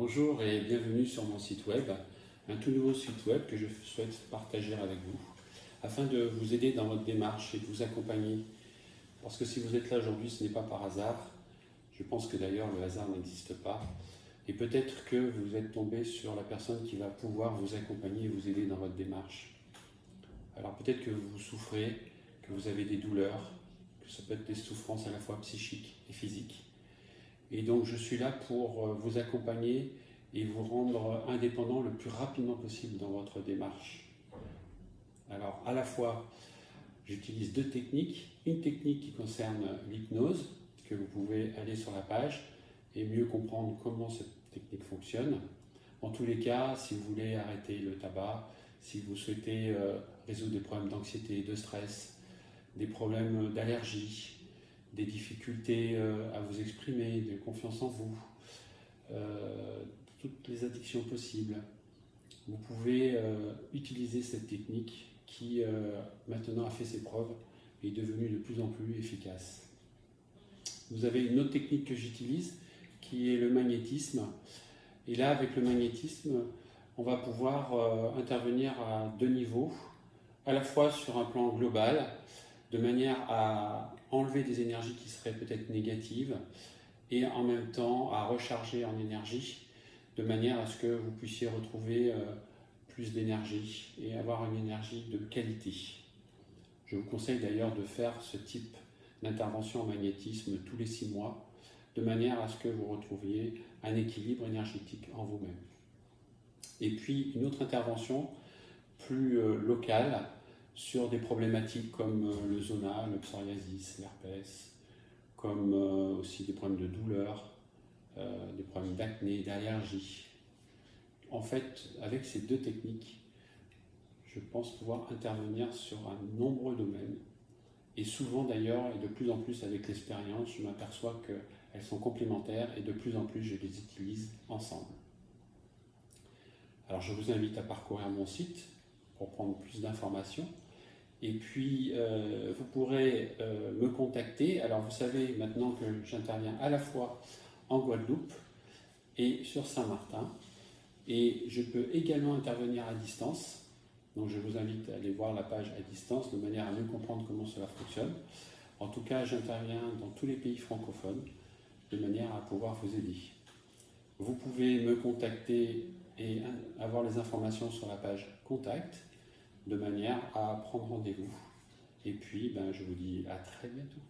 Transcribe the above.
Bonjour et bienvenue sur mon site web, un tout nouveau site web que je souhaite partager avec vous, afin de vous aider dans votre démarche et de vous accompagner. Parce que si vous êtes là aujourd'hui, ce n'est pas par hasard. Je pense que d'ailleurs le hasard n'existe pas. Et peut-être que vous êtes tombé sur la personne qui va pouvoir vous accompagner et vous aider dans votre démarche. Alors peut-être que vous souffrez, que vous avez des douleurs, que ça peut être des souffrances à la fois psychiques et physiques. Et donc je suis là pour vous accompagner et vous rendre indépendant le plus rapidement possible dans votre démarche. Alors à la fois, j'utilise deux techniques. Une technique qui concerne l'hypnose, que vous pouvez aller sur la page et mieux comprendre comment cette technique fonctionne. En tous les cas, si vous voulez arrêter le tabac, si vous souhaitez résoudre des problèmes d'anxiété, de stress, des problèmes d'allergie, des difficultés à vous exprimer, de confiance en vous, toutes les addictions possibles. Vous pouvez utiliser cette technique qui maintenant a fait ses preuves et est devenue de plus en plus efficace. Vous avez une autre technique que j'utilise qui est le magnétisme. Et là, avec le magnétisme, on va pouvoir intervenir à deux niveaux, à la fois sur un plan global, de manière à enlever des énergies qui seraient peut-être négatives et en même temps à recharger en énergie de manière à ce que vous puissiez retrouver plus d'énergie et avoir une énergie de qualité. Je vous conseille d'ailleurs de faire ce type d'intervention en magnétisme tous les 6 mois de manière à ce que vous retrouviez un équilibre énergétique en vous-même. Et puis une autre intervention plus locale sur des problématiques comme le zona, le psoriasis, l'herpès, comme aussi des problèmes de douleur, des problèmes d'acné, d'allergie. En fait, avec ces deux techniques, je pense pouvoir intervenir sur un nombreux domaines. Et souvent d'ailleurs, et de plus en plus avec l'expérience, je m'aperçois qu'elles sont complémentaires et de plus en plus je les utilise ensemble. Alors je vous invite à parcourir mon site pour prendre plus d'informations. Et puis, vous pourrez me contacter. Alors, vous savez maintenant que j'interviens à la fois en Guadeloupe et sur Saint-Martin. Et je peux également intervenir à distance. Donc, je vous invite à aller voir la page à distance de manière à mieux comprendre comment cela fonctionne. En tout cas, j'interviens dans tous les pays francophones de manière à pouvoir vous aider. Vous pouvez me contacter et avoir les informations sur la page Contact, de manière à prendre rendez-vous. Et puis, je vous dis à très bientôt.